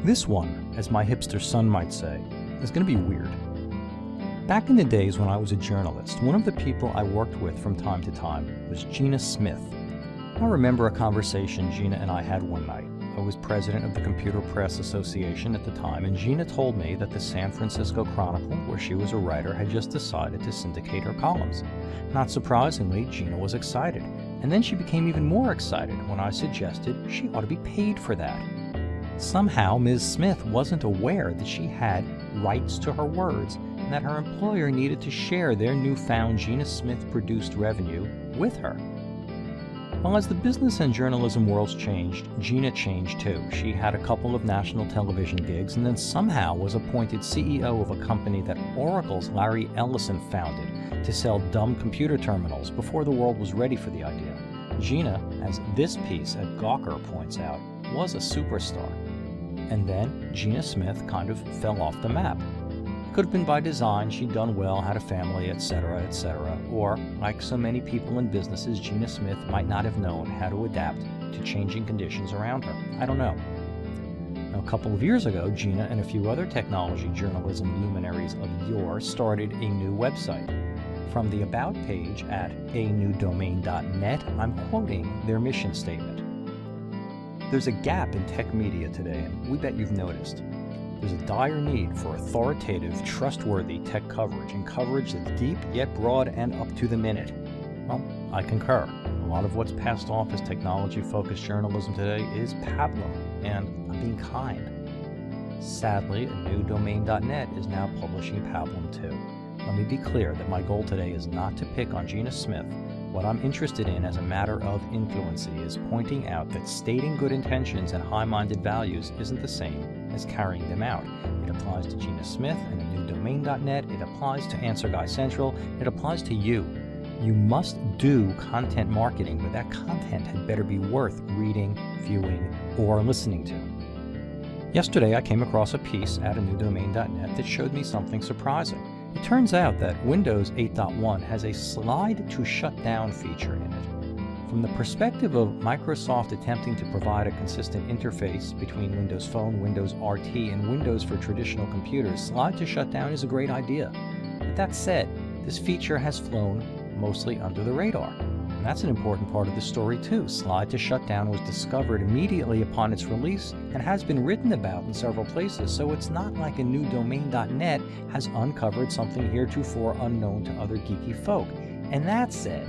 This one, as my hipster son might say, is going to be weird. Back in the days when I was a journalist, one of the people I worked with from time to time was Gina Smith. I remember a conversation Gina and I had one night. I was president of the Computer Press Association at the time, and Gina told me that the San Francisco Chronicle, where she was a writer, had just decided to syndicate her columns. Not surprisingly, Gina was excited, and then she became even more excited when I suggested she ought to be paid for that. Somehow, Ms. Smith wasn't aware that she had rights to her words and that her employer needed to share their newfound Gina Smith-produced revenue with her. Well, as the business and journalism worlds changed, Gina changed too. She had a couple of national television gigs and then somehow was appointed CEO of a company that Oracle's Larry Ellison founded to sell dumb computer terminals before the world was ready for the idea. Gina, as this piece at Gawker points out, was a superstar. And then Gina Smith kind of fell off the map. It could have been by design, she'd done well, had a family, etc., etc., or, like so many people in businesses, Gina Smith might not have known how to adapt to changing conditions around her. I don't know. Now, a couple of years ago, Gina and a few other technology journalism luminaries of yore started a new website. From the About page at anewdomain.net, I'm quoting their mission statement. There's a gap in tech media today, and we bet you've noticed. There's a dire need for authoritative, trustworthy tech coverage, and coverage that's deep yet broad and up to the minute. Well, I concur. A lot of what's passed off as technology-focused journalism today is pablum, and I'm being kind. Sadly, anewdomain.net is now publishing pablum too. Let me be clear that my goal today is not to pick on Gina Smith. What I'm interested in as a matter of influency is pointing out that stating good intentions and high-minded values isn't the same as carrying them out. It applies to Gina Smith and anewdomain.net, it applies to Answer Guy Central, it applies to you. You must do content marketing, but that content had better be worth reading, viewing, or listening to. Yesterday I came across a piece at anewdomain.net that showed me something surprising. It turns out that Windows 8.1 has a slide to shutdown feature in it. From the perspective of Microsoft attempting to provide a consistent interface between Windows Phone, Windows RT, and Windows for traditional computers, slide to shutdown is a great idea. But that said, this feature has flown mostly under the radar. And that's an important part of the story too. Slide to shutdown was discovered immediately upon its release and has been written about in several places, so it's not like anewdomain.net has uncovered something heretofore unknown to other geeky folk. And that said,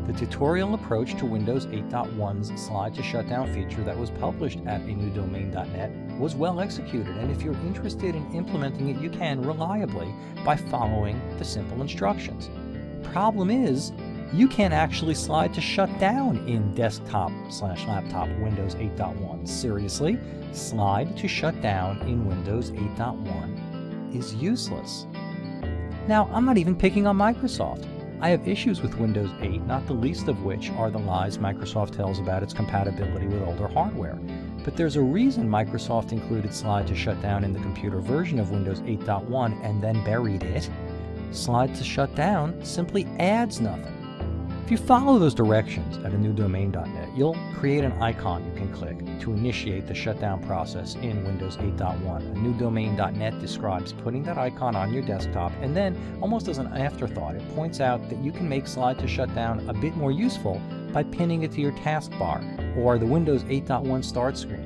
the tutorial approach to Windows 8.1's slide to shutdown feature that was published at anewdomain.net was well executed, and if you're interested in implementing it, you can reliably by following the simple instructions. Problem is, you can't actually slide to shutdown in desktop/laptop Windows 8.1. Seriously, slide to shutdown in Windows 8.1 is useless. Now, I'm not even picking on Microsoft. I have issues with Windows 8, not the least of which are the lies Microsoft tells about its compatibility with older hardware. But there's a reason Microsoft included slide to shutdown in the computer version of Windows 8.1 and then buried it. Slide to shutdown simply adds nothing. If you follow those directions at anewdomain.net, you'll create an icon you can click to initiate the shutdown process in Windows 8.1. Anewdomain.net describes putting that icon on your desktop, and then, almost as an afterthought, it points out that you can make slide to shutdown a bit more useful by pinning it to your taskbar or the Windows 8.1 start screen.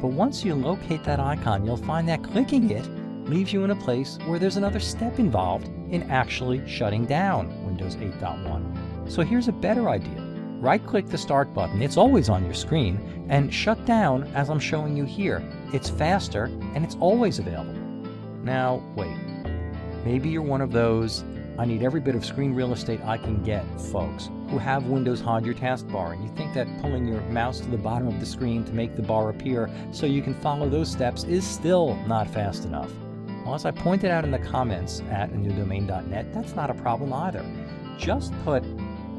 But once you locate that icon, you'll find that clicking it leaves you in a place where there's another step involved in actually shutting down Windows 8.1. So here's a better idea. Right-click the Start button, it's always on your screen, and shut down as I'm showing you here. It's faster, and it's always available. Now, wait. Maybe you're one of those, I need every bit of screen real estate I can get, folks, who have Windows hide your taskbar, and you think that pulling your mouse to the bottom of the screen to make the bar appear so you can follow those steps is still not fast enough. Well, as I pointed out in the comments at anewdomain.net, that's not a problem either. Just put,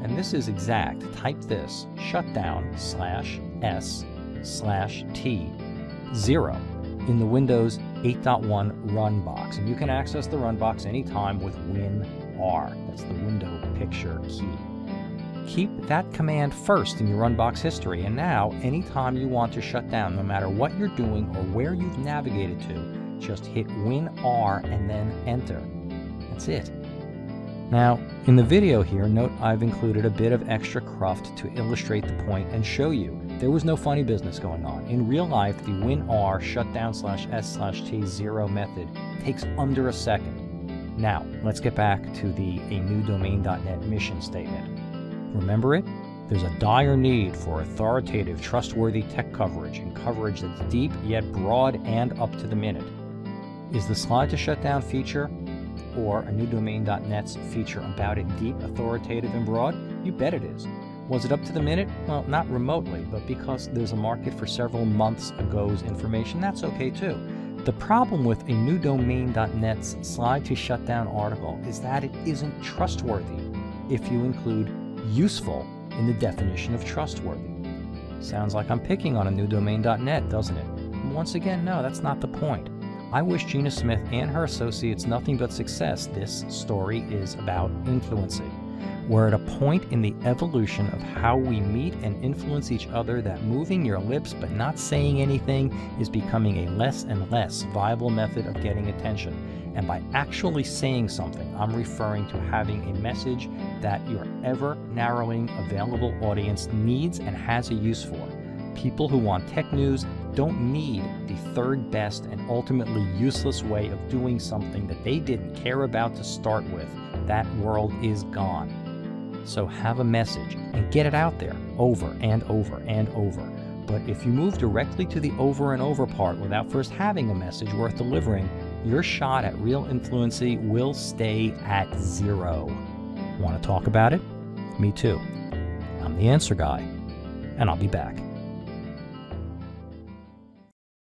and this is exact, type this, shutdown/s/t0 in the Windows 8.1 run box. And you can access the run box anytime with WinR. That's the window picture key. Keep that command first in your unbox history, and now, anytime you want to shut down, no matter what you're doing or where you've navigated to, just hit Win-R and then Enter. That's it. Now, in the video here, note I've included a bit of extra cruft to illustrate the point and show you there was no funny business going on. In real life, the Win-R shutdown/S/T0 method takes under a second. Now, let's get back to the anewdomain.net mission statement. Remember it? There's a dire need for authoritative, trustworthy tech coverage, and coverage that's deep yet broad and up to the minute. Is the slide to shutdown feature or anewdomain.net's feature about it deep, authoritative, and broad? You bet it is. Was it up to the minute? Well, not remotely, but because there's a market for several months ago's information, that's okay too. The problem with anewdomain.net's slide to shutdown article is that it isn't trustworthy if you include useful in the definition of trustworthy. Sounds like I'm picking on anewdomain.net, doesn't it? Once again, no, that's not the point. I wish Gina Smith and her associates nothing but success. This story is about Influency. We're at a point in the evolution of how we meet and influence each other that moving your lips but not saying anything is becoming a less and less viable method of getting attention. And by actually saying something, I'm referring to having a message that your ever-narrowing available audience needs and has a use for. People who want tech news don't need the third best and ultimately useless way of doing something that they didn't care about to start with. That world is gone. So have a message and get it out there over and over and over. But if you move directly to the over and over part without first having a message worth delivering, your shot at real influency will stay at 0. Want to talk about it? Me too. I'm the Answer Guy, and I'll be back.